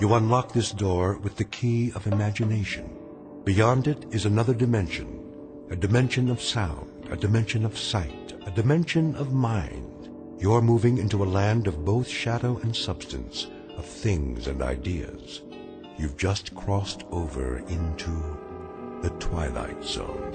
You unlock this door with the key of imagination. Beyond it is another dimension, a dimension of sound, a dimension of sight, a dimension of mind. You're moving into a land of both shadow and substance, of things and ideas. You've just crossed over into the Twilight Zone.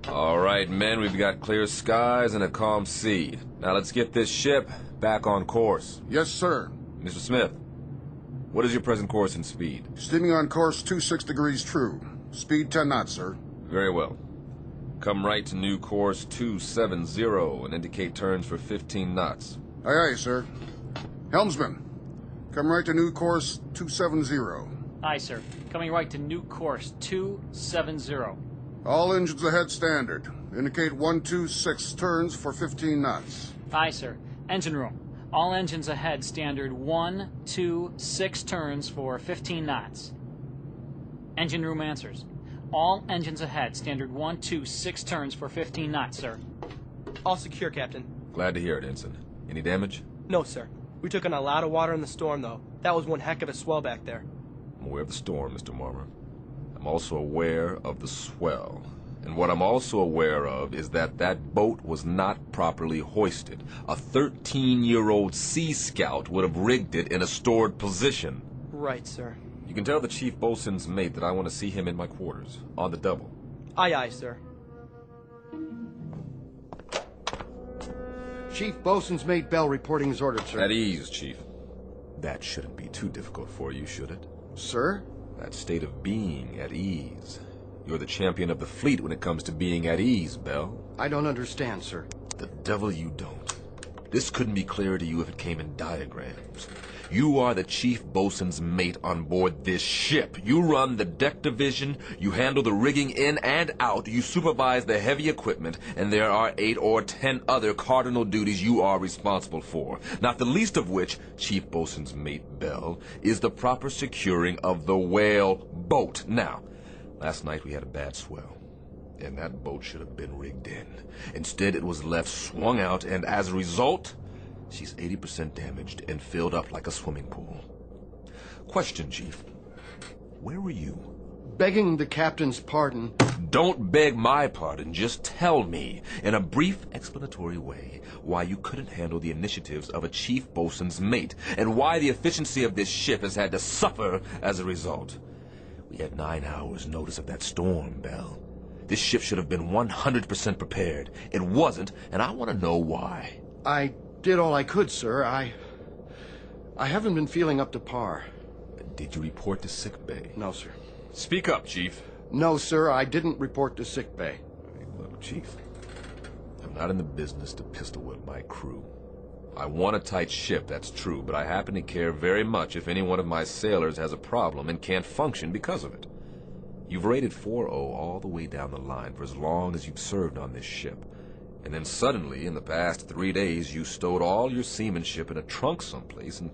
All right, men, we've got clear skies and a calm sea. Now let's get this ship back on course. Yes, sir. Mr. Smith, what is your present course and speed? Steaming on course 26 degrees true. Speed 10 knots, sir. Very well. Come right to new course 270 and indicate turns for 15 knots. Aye, aye, sir. Helmsman, come right to new course 270. Aye, sir. Coming right to new course 270. All engines ahead standard. Indicate 126 turns for 15 knots. Aye, sir. Engine room. All engines ahead standard 126 turns for 15 knots. Engine room answers. All engines ahead standard 126 turns for 15 knots, sir. All secure, Captain. Glad to hear it, Ensign. Any damage? No, sir. We took in a lot of water in the storm, though. That was one heck of a swell back there. I'm aware of the storm, Mr. Marmer. I'm also aware of the swell. And what I'm also aware of is that that boat was not properly hoisted. A 13-year-old Sea Scout would have rigged it in a stored position. Right, sir. You can tell the chief boatswain's mate that I want to see him in my quarters, on the double. Aye, aye, sir. Chief Bosun's mate Bell reporting is ordered, sir. At ease, Chief. That shouldn't be too difficult for you, should it? Sir? That state of being at ease. You're the champion of the fleet when it comes to being at ease, Bell. I don't understand, sir. The devil you don't. This couldn't be clearer to you if it came in diagrams. You are the chief bosun's mate on board this ship. You run the deck division, you handle the rigging in and out, you supervise the heavy equipment, and there are 8 or 10 other cardinal duties you are responsible for. Not the least of which, chief bosun's mate Bell, is the proper securing of the whale boat. Now, last night we had a bad swell, and that boat should have been rigged in. Instead, it was left swung out, and as a result, she's 80% damaged and filled up like a swimming pool. Question, Chief. Where were you? Begging the captain's pardon. Don't beg my pardon. Just tell me, in a brief explanatory way, why you couldn't handle the initiatives of a chief bosun's mate, and why the efficiency of this ship has had to suffer as a result. We had 9 hours' notice of that storm, Bell. This ship should have been 100% prepared. It wasn't, and I want to know why. I did all I could, sir. I haven't been feeling up to par. Did you report to sickbay? No, sir. Speak up, Chief. No, sir, I didn't report to sickbay. Hey, look, Chief, I'm not in the business to pistol whip my crew. I want a tight ship, that's true, but I happen to care very much if any one of my sailors has a problem and can't function because of it. You've rated 4-0 all the way down the line for as long as you've served on this ship. And then suddenly, in the past 3 days, you stowed all your seamanship in a trunk someplace and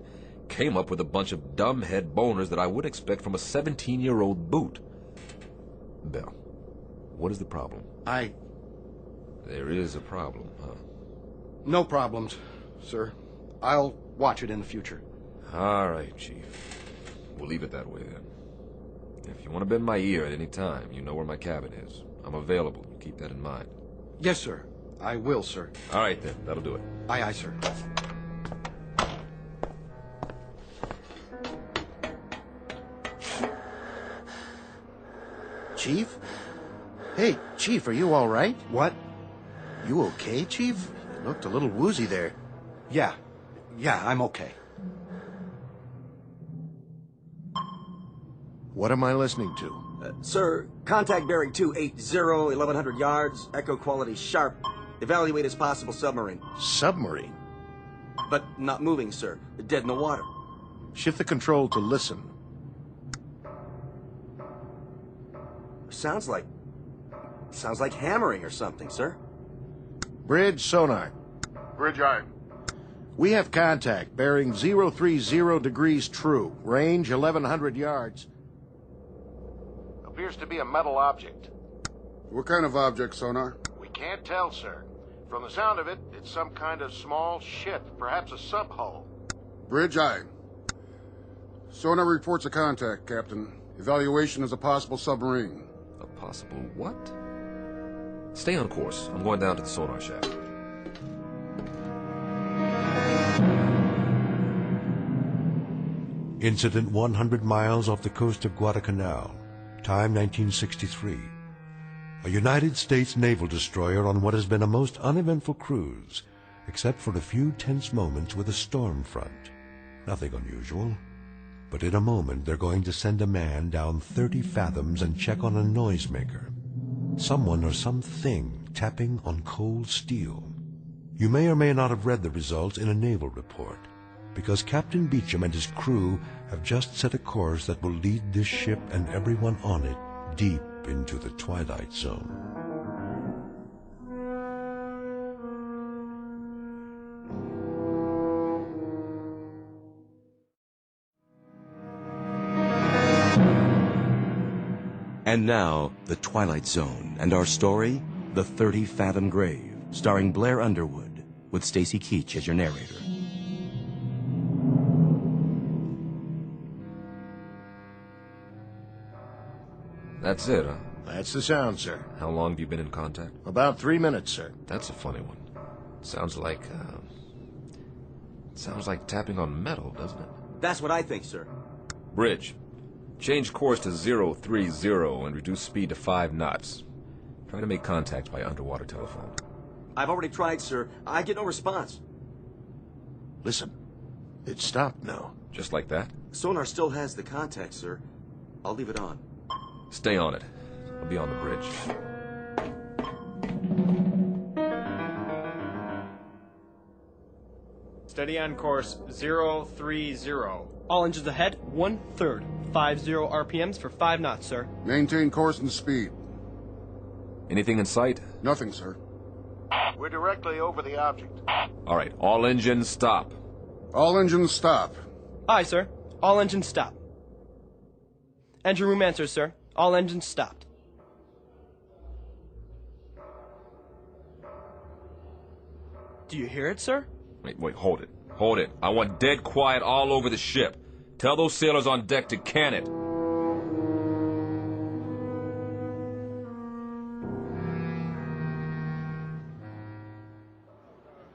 came up with a bunch of dumbhead boners that I would expect from a 17-year-old boot. Bell, what is the problem? There is a problem, huh? No problems, sir. I'll watch it in the future. All right, Chief. We'll leave it that way, then. If you want to bend my ear at any time, you know where my cabin is. I'm available. Keep that in mind. Yes, sir. I will, sir. All right, then. That'll do it. Aye, aye, sir. Chief? Hey, Chief, are you all right? What? You okay, Chief? You looked a little woozy there. Yeah, I'm okay. What am I listening to? Sir, contact bearing 280, 1100 yards, echo quality sharp. Evaluate as possible submarine. Submarine? But not moving, sir. Dead in the water. Shift the control to listen. Sounds like hammering or something, sir. Bridge sonar. Bridge eye. We have contact, bearing 030 degrees true, range 1100 yards. Appears to be a metal object. What kind of object, sonar? We can't tell, sir. From the sound of it, it's some kind of small ship, perhaps a sub-hull. Bridge, aye. Sonar reports a contact, Captain. Evaluation is a possible submarine. A possible what? Stay on course. I'm going down to the sonar shack. Incident 100 miles off the coast of Guadalcanal. Time 1963. A United States naval destroyer on what has been a most uneventful cruise, except for a few tense moments with a storm front. Nothing unusual. But in a moment they're going to send a man down 30 fathoms and check on a noisemaker. Someone or something tapping on cold steel. You may or may not have read the results in a naval report, because Captain Beecham and his crew have just set a course that will lead this ship and everyone on it deep into the Twilight Zone. And now, The Twilight Zone, and our story, The 30-Fathom Grave, starring Blair Underwood, with Stacy Keach as your narrator. That's it, huh? That's the sound, sir. How long have you been in contact? About 3 minutes, sir. That's a funny one. Sounds like tapping on metal, doesn't it? That's what I think, sir. Bridge. Change course to 030 and reduce speed to 5 knots. Try to make contact by underwater telephone. I've already tried, sir. I get no response. Listen, it stopped now. Just like that? Sonar still has the contact, sir. I'll leave it on. Stay on it. I'll be on the bridge. Steady on course 030. All engines ahead, 1/3. 50 RPMs for 5 knots, sir. Maintain course and speed. Anything in sight? Nothing, sir. We're directly over the object. All right, all engines stop. All engines stop. Aye, sir. All engines stop. Engine room answers, sir. All engines stopped. Do you hear it, sir? Wait, hold it. Hold it. I want dead quiet all over the ship. Tell those sailors on deck to can it.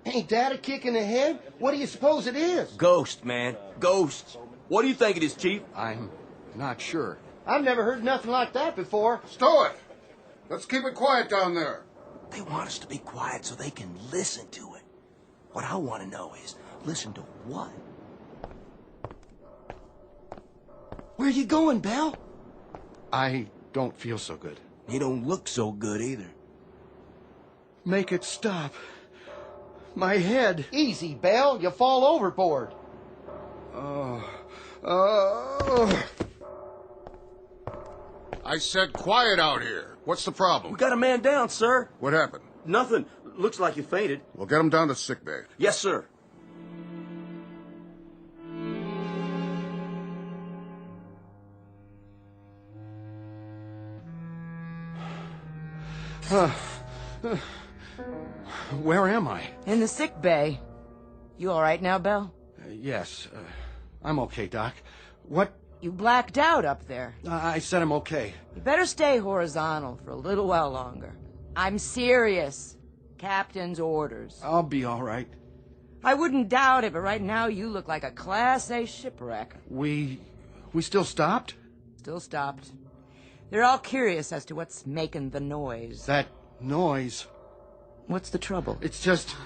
Ain't that a kick in the head? What do you suppose it is? Ghost, man. Ghosts. What do you think it is, Chief? I'm not sure. I've never heard nothing like that before. Stow it! Let's keep it quiet down there. They want us to be quiet so they can listen to it. What I want to know is, listen to what? Where you going, Belle? I don't feel so good. You don't look so good either. Make it stop. My head. Easy, Belle. You fall overboard. I said quiet out here. What's the problem? We got a man down, sir. What happened? Nothing. Looks like you fainted. We'll get him down to sickbay. Yes, sir. Where am I? In the sick bay. You all right now, Belle? Yes, I'm okay, Doc. What? You blacked out up there. I said I'm okay. You better stay horizontal for a little while longer. I'm serious. Captain's orders. I'll be all right. I wouldn't doubt it, but right now you look like a Class A shipwreck. We still stopped? Still stopped. They're all curious as to what's making the noise. That noise. What's the trouble? It's just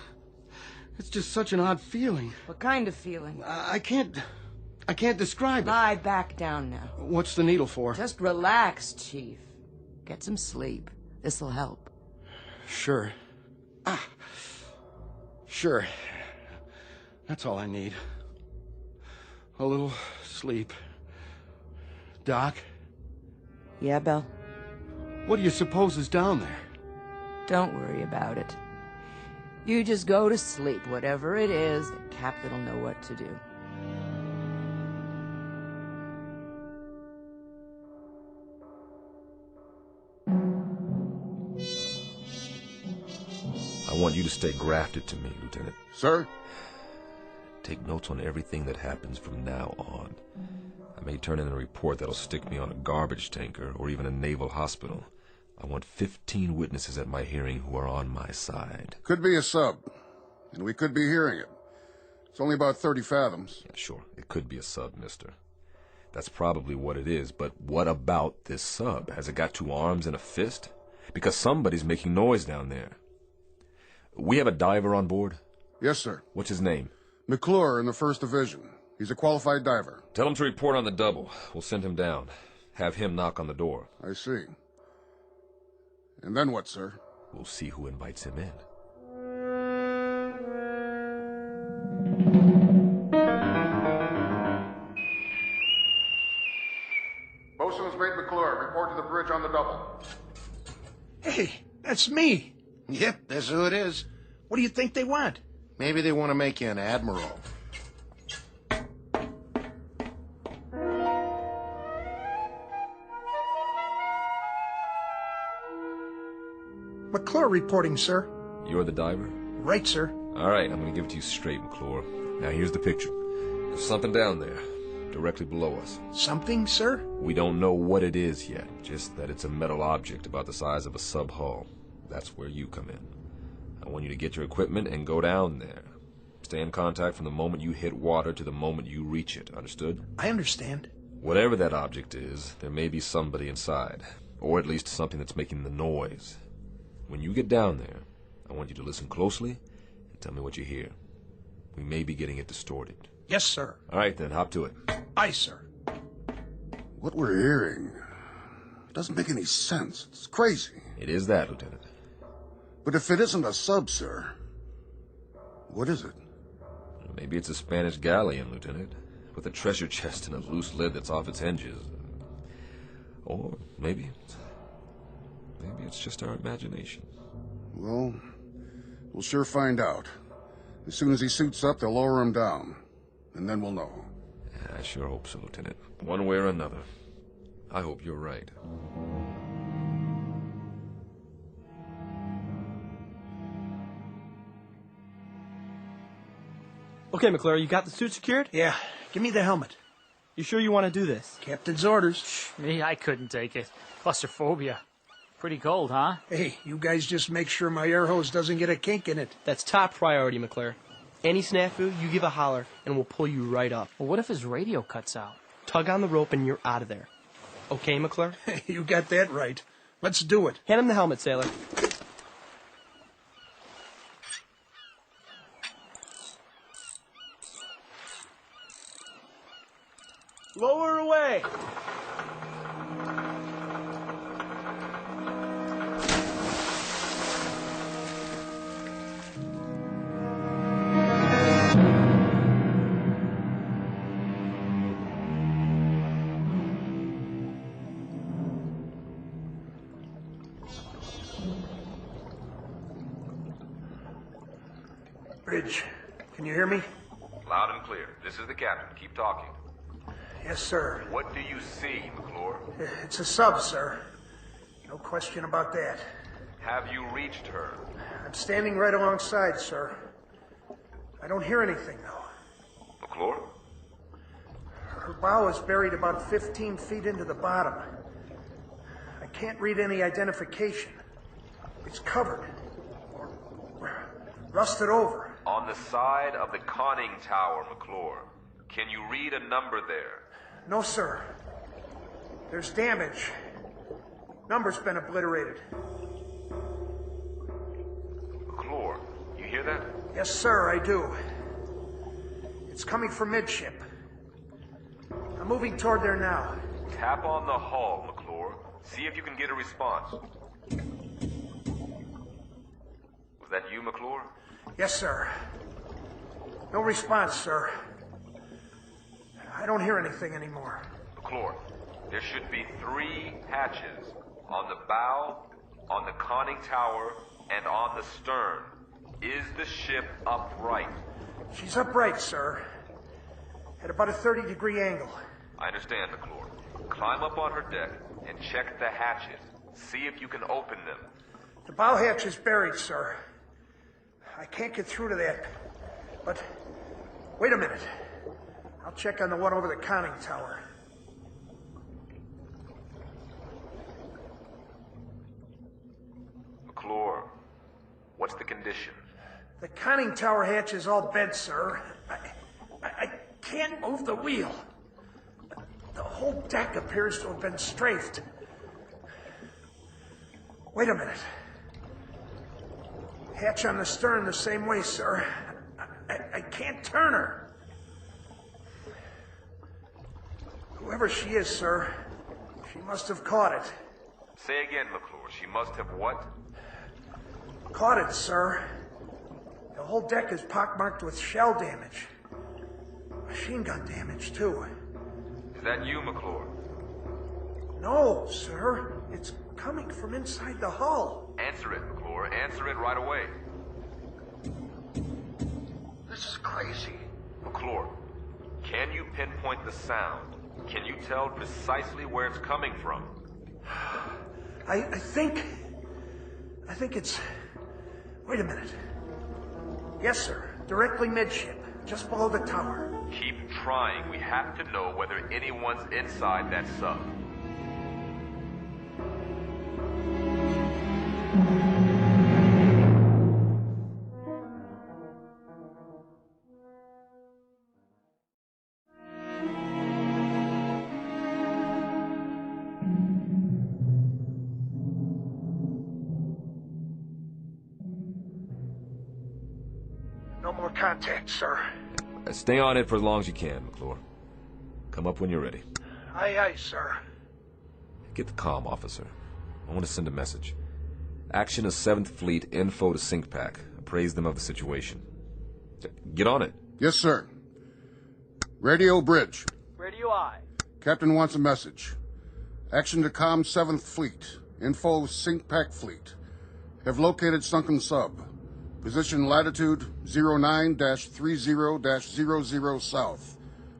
such an odd feeling. What kind of feeling? I can't describe it. Lie back down now. What's the needle for? Just relax, Chief. Get some sleep. This'll help. Sure. Sure. That's all I need. A little sleep. Doc? Yeah, Belle? What do you suppose is down there? Don't worry about it. You just go to sleep. Whatever it is, the captain will know what to do. I want you to stay grafted to me, Lieutenant. Sir? Take notes on everything that happens from now on. I may turn in a report that'll stick me on a garbage tanker or even a naval hospital. I want 15 witnesses at my hearing who are on my side. Could be a sub, and we could be hearing it. It's only about 30 fathoms. Yeah, sure, it could be a sub, mister. That's probably what it is, but what about this sub? Has it got 2 arms and a fist? Because somebody's making noise down there. We have a diver on board? Yes, sir. What's his name? McClure in the 1st Division. He's a qualified diver. Tell him to report on the double. We'll send him down. Have him knock on the door. I see. And then what, sir? We'll see who invites him in. Bosun's mate McClure, report to the bridge on the double. Hey, that's me. Yep, that's who it is. What do you think they want? Maybe they want to make you an admiral. McClure reporting, sir. You're the diver? Right, sir. All right, I'm going to give it to you straight, McClure. Now, here's the picture. There's something down there, directly below us. Something, sir? We don't know what it is yet, just that it's a metal object about the size of a sub-hull. That's where you come in. I want you to get your equipment and go down there. Stay in contact from the moment you hit water to the moment you reach it, understood? I understand. Whatever that object is, there may be somebody inside, or at least something that's making the noise. When you get down there, I want you to listen closely and tell me what you hear. We may be getting it distorted. Yes, sir. All right, then, hop to it. Aye, sir. What we're hearing doesn't make any sense. It's crazy. It is that, Lieutenant. But if it isn't a sub, sir, what is it? Maybe it's a Spanish galleon, Lieutenant, with a treasure chest and a loose lid that's off its hinges. Or maybe it's just our imagination. Well, we'll sure find out. As soon as he suits up, they'll lower him down. And then we'll know. Yeah, I sure hope so, Lieutenant. One way or another. I hope you're right. Okay, McClure, you got the suit secured? Yeah, give me the helmet. You sure you want to do this? Captain's orders. Me, I couldn't take it. Claustrophobia. Pretty cold, huh? Hey, you guys just make sure my air hose doesn't get a kink in it. That's top priority, McClure. Any snafu, you give a holler, and we'll pull you right up. Well, what if his radio cuts out? Tug on the rope and you're out of there. Okay, McClure? You got that right. Let's do it. Hand him the helmet, sailor. Lower away! Bridge, can you hear me? Loud and clear. This is the captain. Keep talking. Yes, sir. What do you see, McClure? It's a sub, sir. No question about that. Have you reached her? I'm standing right alongside, sir. I don't hear anything, though. McClure? Her bow is buried about 15 feet into the bottom. I can't read any identification. It's covered. Or rusted over. On the side of the conning tower, McClure. Can you read a number there? No, sir. There's damage. Number's been obliterated. McClure, you hear that? Yes, sir, I do. It's coming from midship. I'm moving toward there now. Tap on the hull, McClure. See if you can get a response. Was that you, McClure? Yes, sir. No response, sir. I don't hear anything anymore. McClure, there should be 3 hatches. On the bow, on the conning tower, and on the stern. Is the ship upright? She's upright, sir. At about a 30-degree angle. I understand, McClure. Climb up on her deck and check the hatches. See if you can open them. The bow hatch is buried, sir. I can't get through to that. But, wait a minute. I'll check on the one over the conning tower. McClure, what's the condition? The conning tower hatch is all bent, sir. I can't move the wheel. The whole deck appears to have been strafed. Wait a minute. Hatch on the stern the same way, sir. I can't turn her. Whoever she is, sir, she must have caught it. Say again, McClure. She must have what? Caught it, sir. The whole deck is pockmarked with shell damage. Machine gun damage, too. Is that you, McClure? No, sir. It's coming from inside the hull. Answer it, McClure. Answer it right away. This is crazy. McClure, can you pinpoint the sound? Can you tell precisely where it's coming from? I think it's... Wait a minute. Yes, sir. Directly midship, just below the tower. Keep trying. We have to know whether anyone's inside that sub. No more contact, sir. Stay on it for as long as you can, McClure. Come up when you're ready. Aye, aye, sir. Get the comm, officer. I want to send a message. Action of 7th Fleet, info to SyncPack. Appraise them of the situation. Get on it. Yes, sir. Radio bridge. Radio I. Captain wants a message. Action to comm 7th Fleet. Info SyncPack Fleet. Have located sunken sub. Position latitude 09-30-00 south.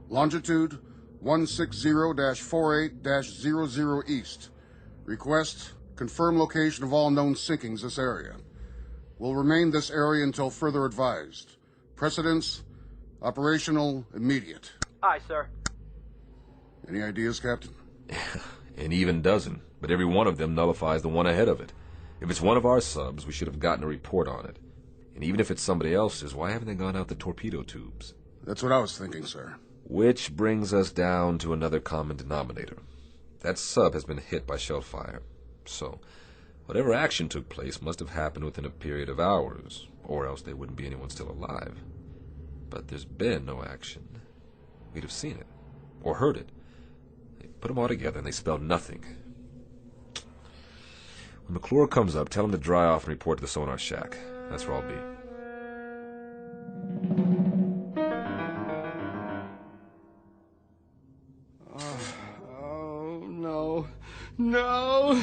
Longitude 160-48-00 east. Request, confirm location of all known sinkings this area. Will remain this area until further advised. Precedence, operational, immediate. Aye, sir. Any ideas, Captain? An even dozen, but every one of them nullifies the one ahead of it. If it's one of our subs, we should have gotten a report on it. And even if it's somebody else's, why haven't they gone out the torpedo tubes? That's what I was thinking, sir. Which brings us down to another common denominator. That sub has been hit by shell fire. So, whatever action took place must have happened within a period of hours, or else there wouldn't be anyone still alive. But there's been no action. We'd have seen it, or heard it. They put them all together and they spell nothing. When McClure comes up, tell him to dry off and report to the sonar shack. That's where I'll be. Oh, no. No!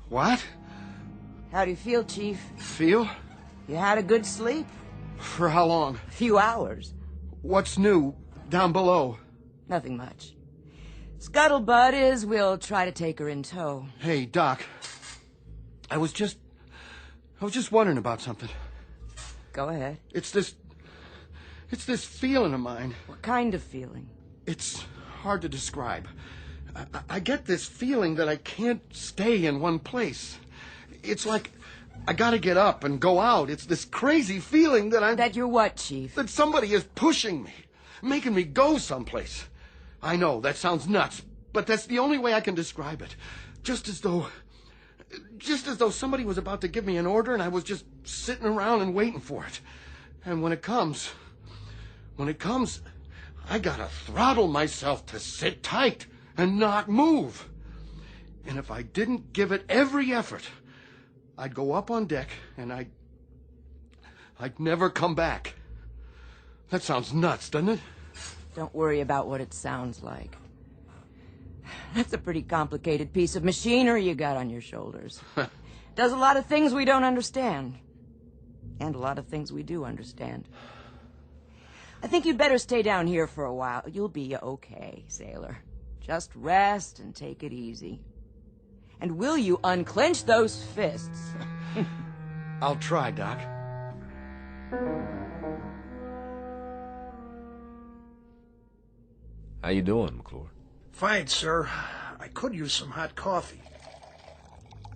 What? How do you feel, Chief? Feel? You had a good sleep? For how long? A few hours. What's new down below? Nothing much. Scuttlebutt is we'll try to take her in tow. Hey, Doc. I was just wondering about something. Go ahead. It's this feeling of mine. What kind of feeling? It's hard to describe. I get this feeling that I can't stay in one place. It's like I gotta get up and go out. It's this crazy feeling that That you're what, Chief? That somebody is pushing me, making me go someplace. I know, that sounds nuts, but that's the only way I can describe it. Just as though somebody was about to give me an order and I was just sitting around and waiting for it. And when it comes, I gotta throttle myself to sit tight and not move. And if I didn't give it every effort, I'd go up on deck and I'd never come back. That sounds nuts, doesn't it? Don't worry about what it sounds like. That's a pretty complicated piece of machinery you got on your shoulders. Does a lot of things we don't understand. And a lot of things we do understand. I think you'd better stay down here for a while. You'll be okay, sailor. Just rest and take it easy. And will you unclench those fists? I'll try, Doc. How you doing, McClure? Fine, sir. I could use some hot coffee.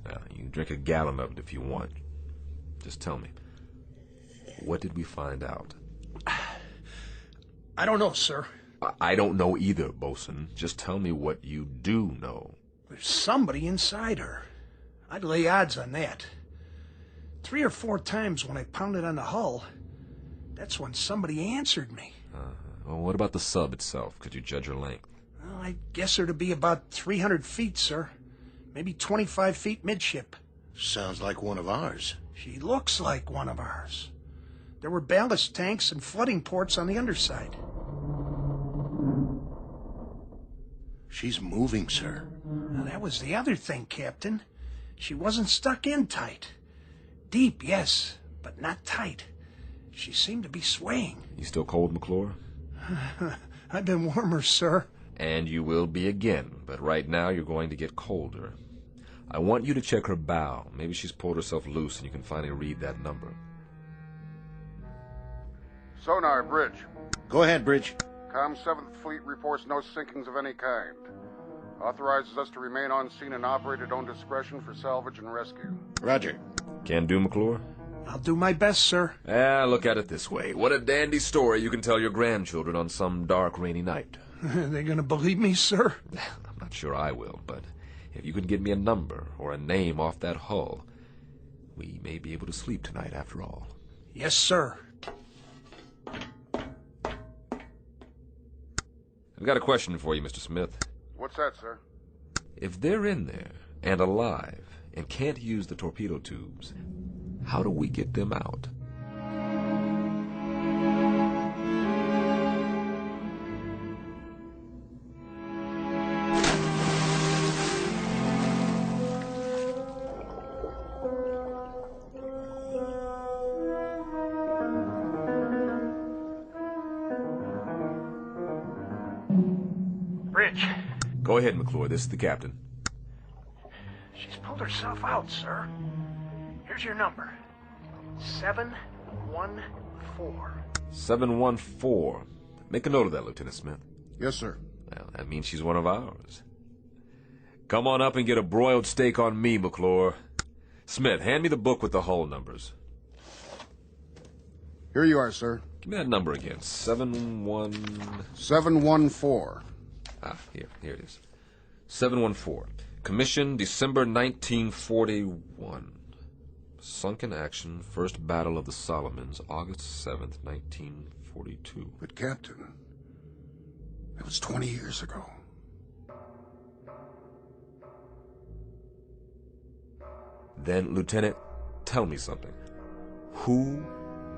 Well, you can drink a gallon of it if you want. Just tell me, what did we find out? I don't know, sir. I don't know either, Bosun. Just tell me what you do know. There's somebody inside her. I'd lay odds on that. 3 or 4 times when I pounded on the hull, that's when somebody answered me. Well, what about the sub itself? Could you judge her length? Well, I guess her to be about 300 feet, sir. Maybe 25 feet midship. Sounds like one of ours. She looks like one of ours. There were ballast tanks and flooding ports on the underside. She's moving, sir. Now, that was the other thing, Captain. She wasn't stuck in tight. Deep, yes, but not tight. She seemed to be swaying. You still cold, McClure? I've been warmer, sir. And you will be again, but right now you're going to get colder. I want you to check her bow. Maybe she's pulled herself loose and you can finally read that number. Sonar, Bridge. Go ahead, Bridge. Com 7th Fleet reports no sinkings of any kind. Authorizes us to remain on scene and operate at own discretion for salvage and rescue. Roger. Can do, McClure? I'll do my best, sir. Look at it this way. What a dandy story you can tell your grandchildren on some dark, rainy night. They gonna believe me, sir? I'm not sure I will, but if you can get me a number or a name off that hull, we may be able to sleep tonight after all. Yes, sir. I've got a question for you, Mr. Smith. What's that, sir? If they're in there and alive and can't use the torpedo tubes, how do we get them out? Bridge. Go ahead, McClure. This is the captain. She's pulled herself out, sir. Here's your number. 714. 714. Make a note of that, Lieutenant Smith. Yes, sir. Well, that means she's one of ours. Come on up and get a broiled steak on me, McClure. Smith, hand me the book with the hull numbers. Here you are, sir. Give me that number again. 714. Here it is. 714. Commission December 1941. Sunk in action, First Battle of the Solomons, August 7th, 1942. But, Captain, that was 20 years ago. Then, Lieutenant, tell me something. Who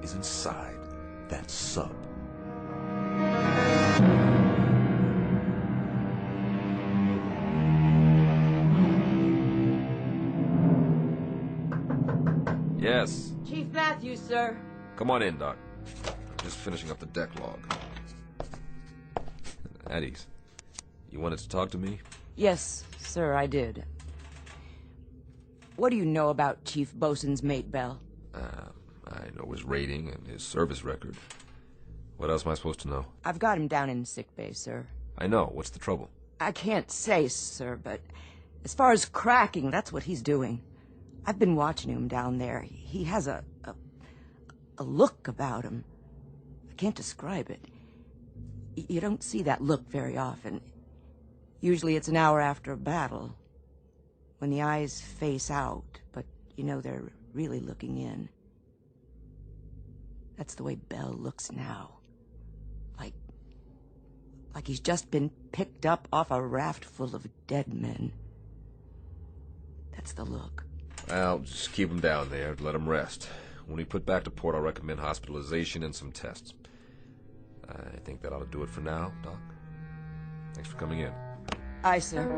is inside that sub? Yes. Chief Matthews, sir. Come on in, Doc. Just finishing up the deck log. At ease. You wanted to talk to me? Yes, sir, I did. What do you know about Chief Bosun's mate, Bell? I know his rating and his service record. What else am I supposed to know? I've got him down in sickbay, sir. I know. What's the trouble? I can't say, sir, but as far as cracking, that's what he's doing. I've been watching him down there. He has a look about him. I can't describe it. You don't see that look very often. Usually it's an hour after a battle, when the eyes face out, but you know they're really looking in. That's the way Bell looks now. Like he's just been picked up off a raft full of dead men. That's the look. Well, just keep him down there. Let him rest. When we put back to port, I'll recommend hospitalization and some tests. I think that ought to do it for now, Doc. Thanks for coming in. Aye, sir.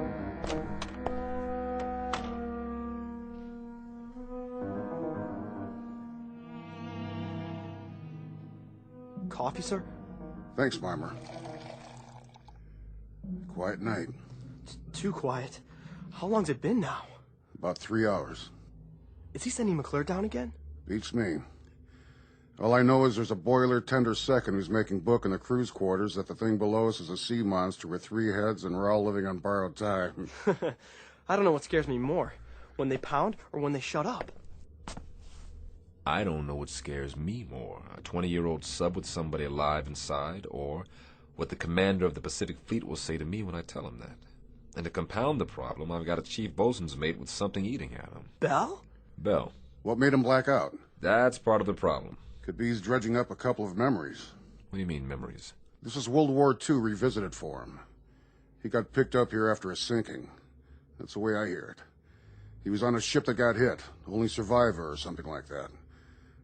Coffee, sir? Thanks, Marmer. Quiet night. Too quiet. How long's it been now? About 3 hours. Is he sending McClure down again? Beats me. All I know is there's a boiler tender second who's making book in the crew's quarters that the thing below us is a sea monster with 3 heads and we're all living on borrowed time. I don't know what scares me more, when they pound or when they shut up. I don't know what scares me more, a 20-year-old sub with somebody alive inside, or what the commander of the Pacific Fleet will say to me when I tell him that. And to compound the problem, I've got a chief bosun's mate with something eating at him. Bell? Bell. What made him black out? That's part of the problem. Could be he's dredging up a couple of memories. What do you mean, memories? This is World War II revisited for him. He got picked up here after a sinking. That's the way I hear it. He was on a ship that got hit, only survivor or something like that.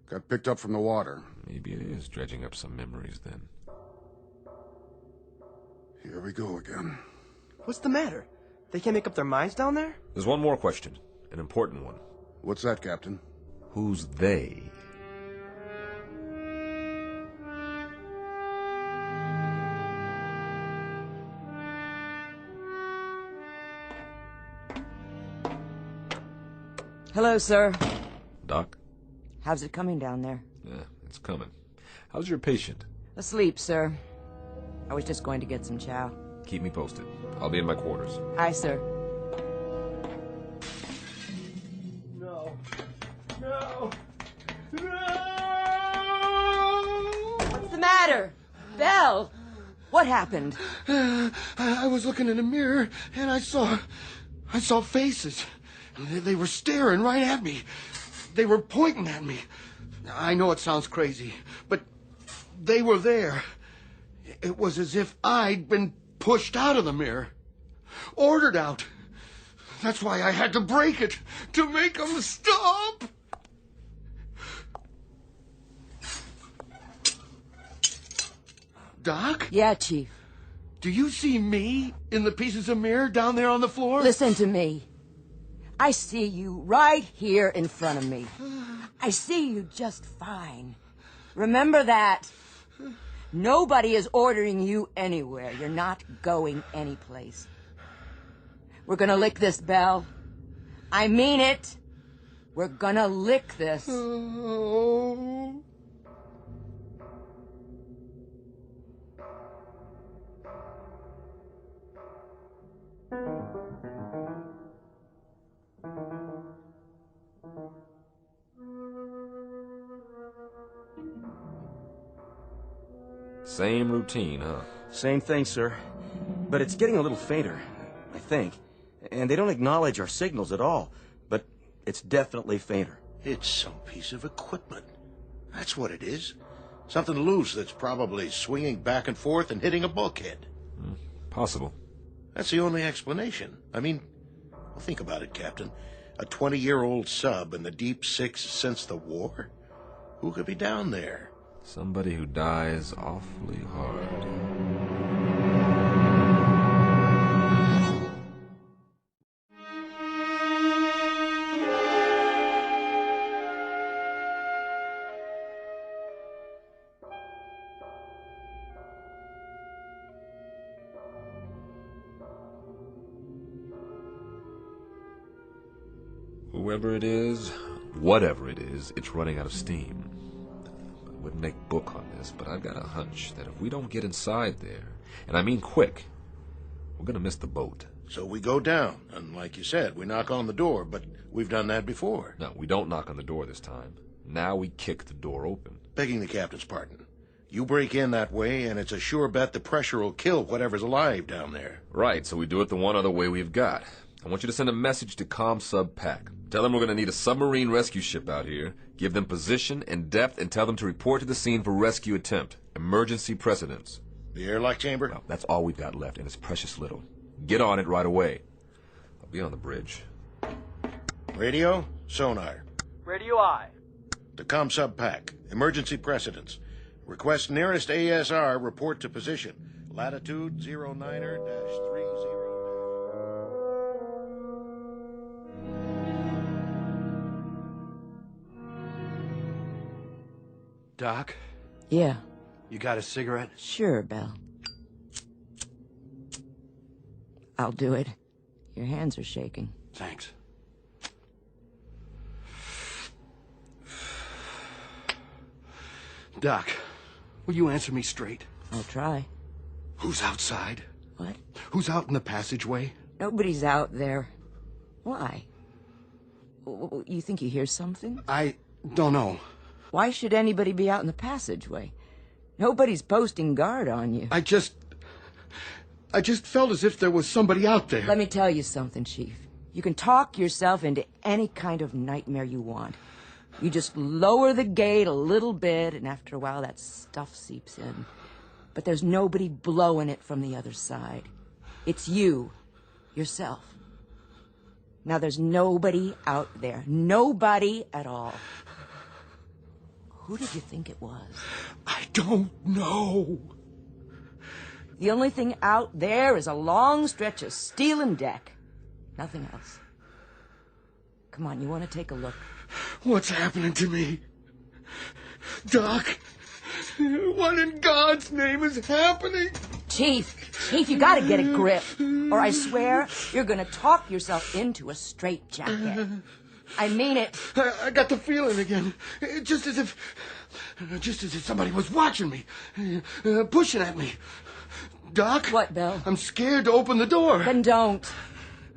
Got picked up from the water. Maybe it is dredging up some memories, then. Here we go again. What's the matter? They can't make up their minds down there? There's one more question. An important one. What's that, Captain? Who's they? Hello, sir. Doc? How's it coming down there? Yeah, it's coming. How's your patient? Asleep, sir. I was just going to get some chow. Keep me posted. I'll be in my quarters. Aye, sir. No. No. No! What's the matter? Belle! What happened? I was looking in a mirror, and I saw faces. They were staring right at me. They were pointing at me. I know it sounds crazy, but they were there. It was as if I'd been pushed out of the mirror. Ordered out. That's why I had to break it, to make them stop. Doc? Yeah, Chief. Do you see me in the pieces of mirror down there on the floor? Listen to me. I see you right here in front of me. I see you just fine. Remember that. Nobody is ordering you anywhere. You're not going anyplace. We're gonna lick this, Belle. I mean it. We're gonna lick this. Oh. Same routine, huh? Same thing, sir. But it's getting a little fainter, I think. And they don't acknowledge our signals at all. But it's definitely fainter. It's some piece of equipment. That's what it is. Something loose that's probably swinging back and forth and hitting a bulkhead. Possible. That's the only explanation. I mean, well, think about it, Captain. A 20-year-old sub in the deep six since the war? Who could be down there? Somebody who dies awfully hard. Whoever it is, whatever it is, it's running out of steam. I wouldn't make book on this, but I've got a hunch that if we don't get inside there, and I mean quick, we're gonna miss the boat. So we go down, and like you said, we knock on the door, but we've done that before. No, we don't knock on the door this time. Now we kick the door open. Begging the captain's pardon. You break in that way, and it's a sure bet the pressure will kill whatever's alive down there. Right, so we do it the one other way we've got. I want you to send a message to ComSub Pack. Tell them we're going to need a submarine rescue ship out here. Give them position and depth and tell them to report to the scene for rescue attempt. Emergency precedence. The airlock chamber? Well, that's all we've got left, and it's precious little. Get on it right away. I'll be on the bridge. Radio, sonar. Radio I. To ComSub Pack. Emergency precedence. Request nearest ASR, report to position. Latitude 09er-30. Doc? Yeah. You got a cigarette? Sure, Belle. I'll do it. Your hands are shaking. Thanks. Doc, will you answer me straight? I'll try. Who's outside? What? Who's out in the passageway? Nobody's out there. Why? You think you hear something? I don't know. Why should anybody be out in the passageway? Nobody's posting guard on you. I just felt as if there was somebody out there. Let me tell you something, Chief. You can talk yourself into any kind of nightmare you want. You just lower the gate a little bit, and after a while that stuff seeps in. But there's nobody blowing it from the other side. It's you, yourself. Now there's nobody out there. Nobody at all. Who did you think it was? I don't know. The only thing out there is a long stretch of steel and deck. Nothing else. Come on, you want to take a look? What's happening to me? Doc, what in God's name is happening? Chief, you gotta get a grip, or I swear you're gonna talk yourself into a straitjacket. I mean it. I got the feeling again, just as if somebody was watching me, pushing at me. Doc? What, Bill? I'm scared to open the door. Then don't.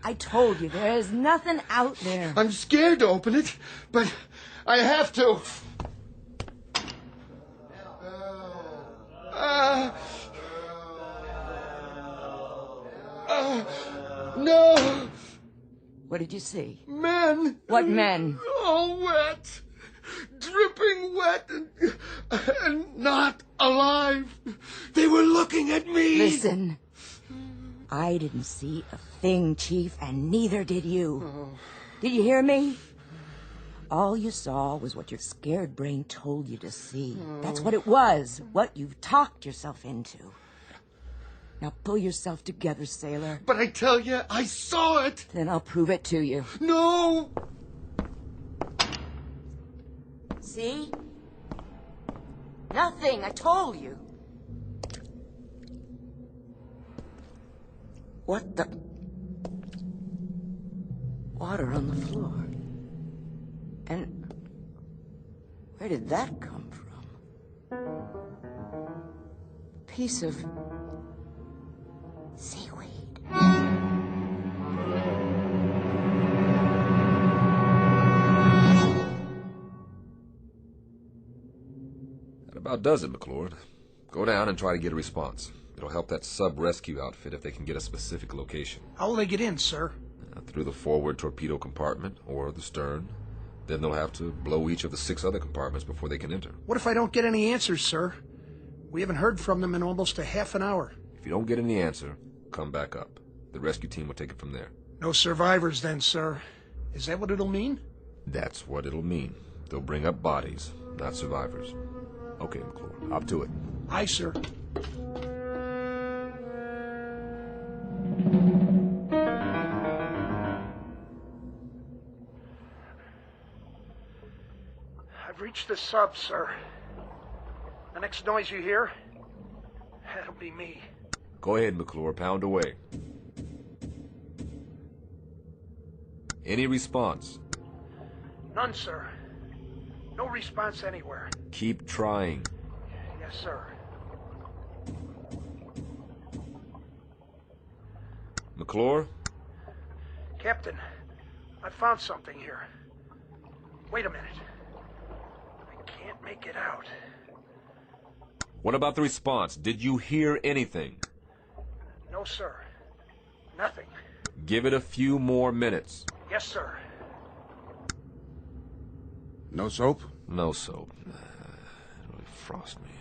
I told you, there is nothing out there. I'm scared to open it, but I have to. No! What did you see? Men! What men? All wet. Dripping wet and not alive. They were looking at me. Listen. I didn't see a thing, Chief, and neither did you. Oh. Did you hear me? All you saw was what your scared brain told you to see. That's what it was, what you've talked yourself into. Now pull yourself together, sailor. But I tell you, I saw it. Then I'll prove it to you. No! See? Nothing, I told you. What the... Water on the floor. And where did that come from? Piece of seaweed. That about does it, McClure. Go down and try to get a response. It'll help that sub-rescue outfit if they can get a specific location. How will they get in, sir? Through the forward torpedo compartment or the stern. Then they'll have to blow each of the 6 other compartments before they can enter. What if I don't get any answers, sir? We haven't heard from them in almost a half an hour. If you don't get any answer, come back up. The rescue team will take it from there. No survivors then, sir. Is that what it'll mean? That's what it'll mean. They'll bring up bodies, not survivors. Okay, McClure, up to it. Aye, sir. I've reached the sub, sir. The next noise you hear, that'll be me. Go ahead, McClure, pound away. Any response? None, sir. No response anywhere. Keep trying. Yes, sir. McClure? Captain, I found something here. Wait a minute. I can't make it out. What about the response? Did you hear anything? No, sir. Nothing. Give it a few more minutes. Yes, sir. No soap? No soap. It really frosts me.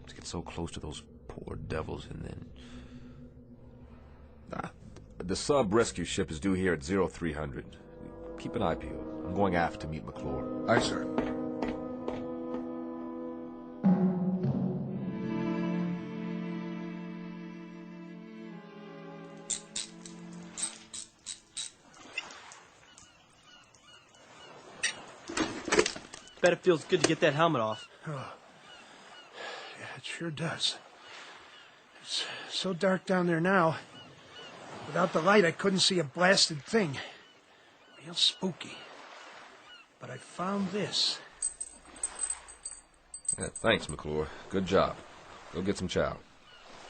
To get so close to those poor devils and then... The sub-rescue ship is due here at 0300. Keep an eye peeled. I'm going aft to meet McClure. Aye, sir. Bet it feels good to get that helmet off. Oh. Yeah, it sure does. It's so dark down there now. Without the light, I couldn't see a blasted thing. Real spooky. But I found this. Thanks, McClure. Good job. Go get some chow.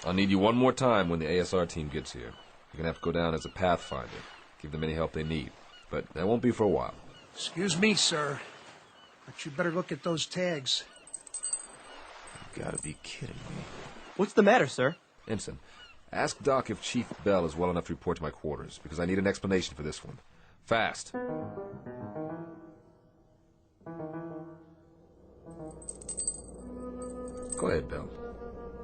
I'll need you one more time when the ASR team gets here. You're going to have to go down as a pathfinder. Give them any help they need. But that won't be for a while. Excuse me, sir. But you better look at those tags. You gotta be kidding me. What's the matter, sir? Ensign, ask Doc if Chief Bell is well enough to report to my quarters, because I need an explanation for this one. Fast. Go ahead, Bell.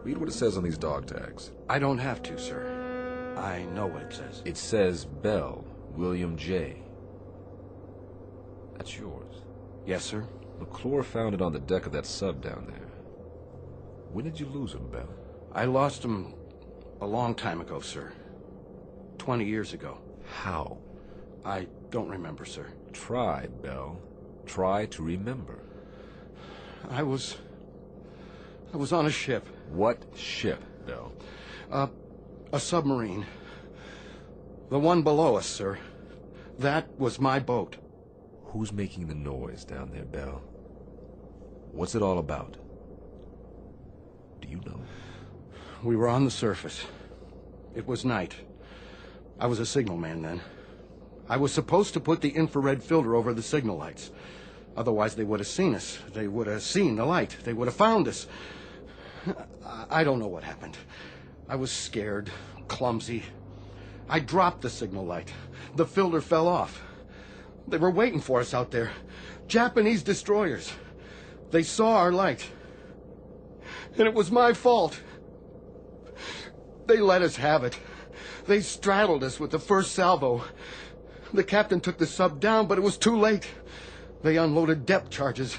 Read what it says on these dog tags. I don't have to, sir. I know what it says. It says Bell, William J. That's yours. Yes, sir. McClure found it on the deck of that sub down there. When did you lose him, Bell? I lost him a long time ago, sir. 20 years ago. How? I don't remember, sir. Try, Bell. Try to remember. I was on a ship. What ship, Bell? A submarine. The one below us, sir. That was my boat. Who's making the noise down there, Bell? What's it all about? Do you know? We were on the surface. It was night. I was a signalman then. I was supposed to put the infrared filter over the signal lights. Otherwise, they would have seen us. They would have seen the light. They would have found us. I don't know what happened. I was scared, clumsy. I dropped the signal light. The filter fell off. They were waiting for us out there. Japanese destroyers. They saw our light. And it was my fault. They let us have it. They straddled us with the first salvo. The captain took the sub down, but it was too late. They unloaded depth charges.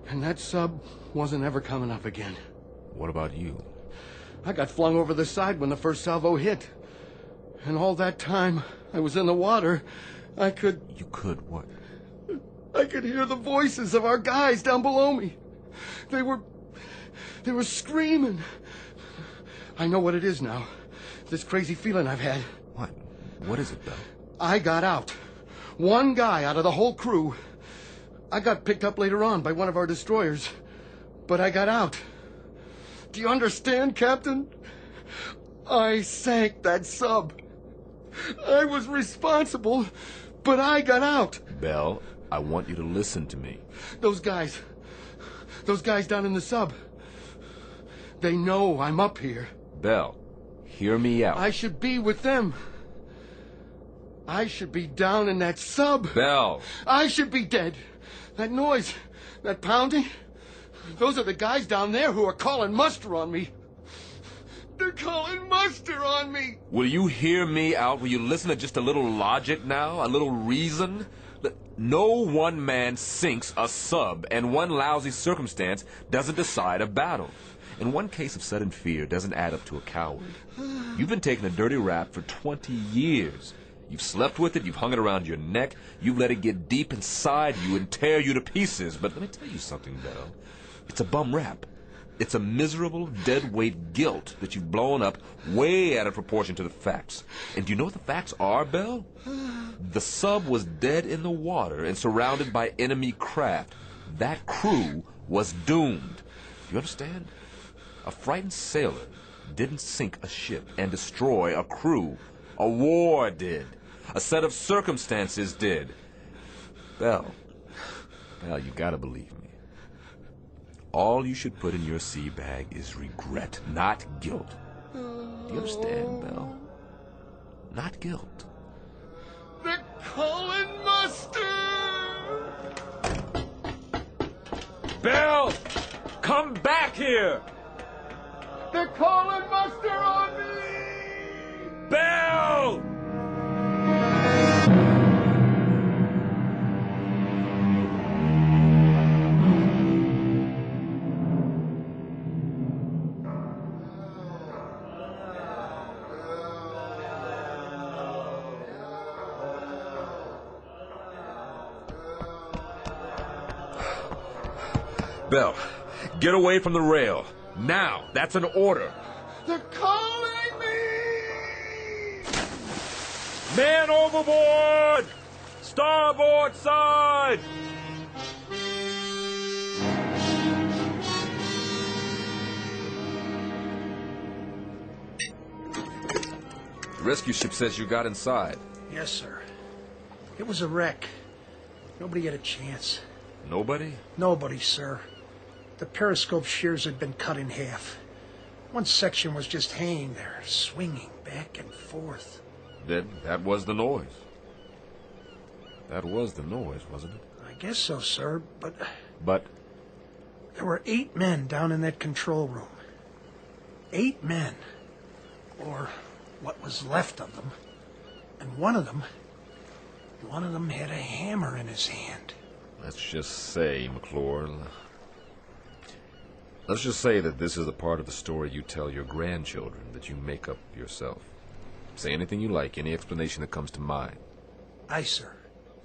And that sub wasn't ever coming up again. What about you? I got flung over the side when the first salvo hit. And all that time I was in the water, I could... You could what? I could hear the voices of our guys down below me. They were screaming. I know what it is now. This crazy feeling I've had. What? What is it, Bell? I got out. One guy out of the whole crew. I got picked up later on by one of our destroyers. But I got out. Do you understand, Captain? I sank that sub. I was responsible, but I got out. Bell, I want you to listen to me. Those guys down in the sub, they know I'm up here. Bell, hear me out. I should be with them. I should be down in that sub. Bell. I should be dead. That noise, that pounding, those are the guys down there who are calling muster on me. They're calling muster on me. Will you hear me out? Will you listen to just a little logic now? A little reason? No one man sinks a sub, and one lousy circumstance doesn't decide a battle. And one case of sudden fear doesn't add up to a coward. You've been taking a dirty rap for 20 years. You've slept with it, you've hung it around your neck, you've let it get deep inside you and tear you to pieces. But let me tell you something, Bell. It's a bum rap. It's a miserable, dead-weight guilt that you've blown up way out of proportion to the facts. And do you know what the facts are, Bell? The sub was dead in the water and surrounded by enemy craft. That crew was doomed. Do you understand? A frightened sailor didn't sink a ship and destroy a crew. A war did. A set of circumstances did. Bell, you gotta believe me. All you should put in your sea bag is regret, not guilt. Do you understand, Bell? Not guilt. They're calling muster! Bell! Come back here! They're calling muster on me! Bell! Bell, get away from the rail. Now, that's an order. They're calling me! Man overboard! Starboard side! The rescue ship says you got inside. Yes, sir. It was a wreck. Nobody had a chance. Nobody? Nobody, sir. The periscope shears had been cut in half. One section was just hanging there, swinging back and forth. Then that was the noise. That was the noise, wasn't it? I guess so, sir, but... But? There were 8 men down in that control room. 8 men. Or what was left of them. And one of them had a hammer in his hand. Let's just say, McClure, let's just say that this is a part of the story you tell your grandchildren that you make up yourself. Say anything you like, any explanation that comes to mind. Aye, sir.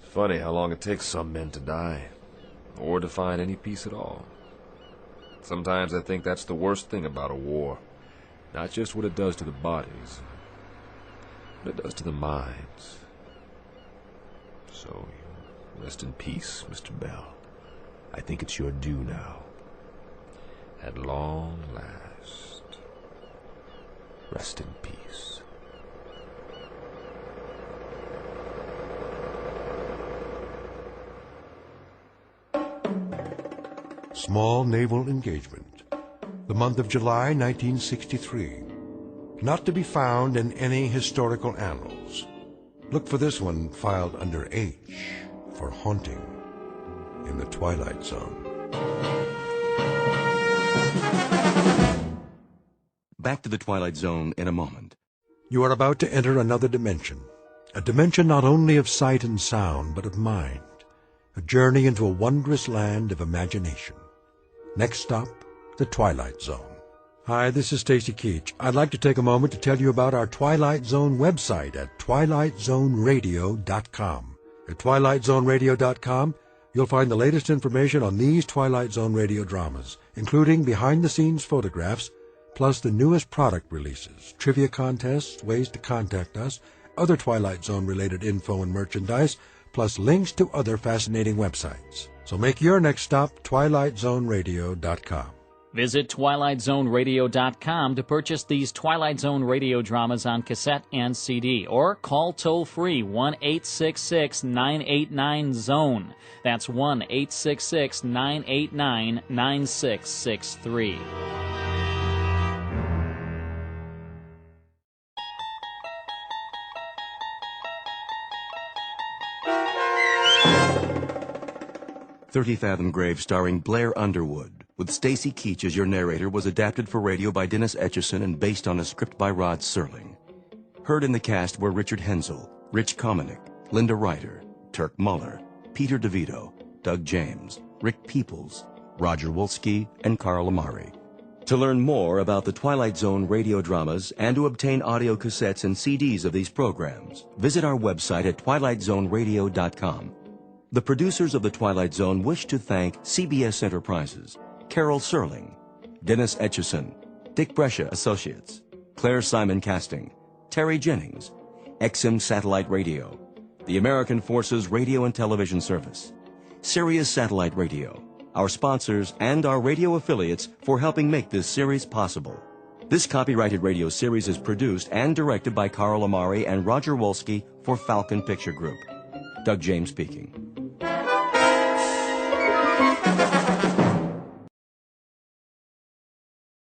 It's funny how long it takes some men to die, or to find any peace at all. Sometimes I think that's the worst thing about a war. Not just what it does to the bodies, but it does to the minds. So, rest in peace, Mr. Bell. I think it's your due now. At long last, rest in peace. Small naval engagement. The month of July 1963. Not to be found in any historical annals. Look for this one filed under H for haunting in the Twilight Zone. Back to the Twilight Zone in a moment. You are about to enter another dimension. A dimension not only of sight and sound, but of mind. A journey into a wondrous land of imagination. Next stop, the Twilight Zone. Hi, this is Stacy Keach. I'd like to take a moment to tell you about our Twilight Zone website at twilightzoneradio.com. At twilightzoneradio.com, you'll find the latest information on these Twilight Zone radio dramas, including behind-the-scenes photographs, plus the newest product releases, trivia contests, ways to contact us, other Twilight Zone-related info and merchandise, plus links to other fascinating websites. So make your next stop twilightzoneradio.com. Visit twilightzoneradio.com to purchase these Twilight Zone radio dramas on cassette and CD, or call toll-free 1-866-989-ZONE. That's 1-866-989-9663. Thirty-Fathom Grave, starring Blair Underwood, with Stacy Keach as your narrator, was adapted for radio by Dennis Etchison and based on a script by Rod Serling. Heard in the cast were Richard Hensel, Rich Kominick, Linda Ryder, Turk Muller, Peter DeVito, Doug James, Rick Peoples, Roger Wolski, and Carl Amari. To learn more about the Twilight Zone radio dramas and to obtain audio cassettes and CDs of these programs, visit our website at twilightzoneradio.com. The producers of The Twilight Zone wish to thank CBS Enterprises, Carol Serling, Dennis Etchison, Dick Brescia Associates, Claire Simon Casting, Terry Jennings, XM Satellite Radio, the American Forces Radio and Television Service, Sirius Satellite Radio, our sponsors, and our radio affiliates for helping make this series possible. This copyrighted radio series is produced and directed by Carl Amari and Roger Wolski for Falcon Picture Group. Doug James speaking.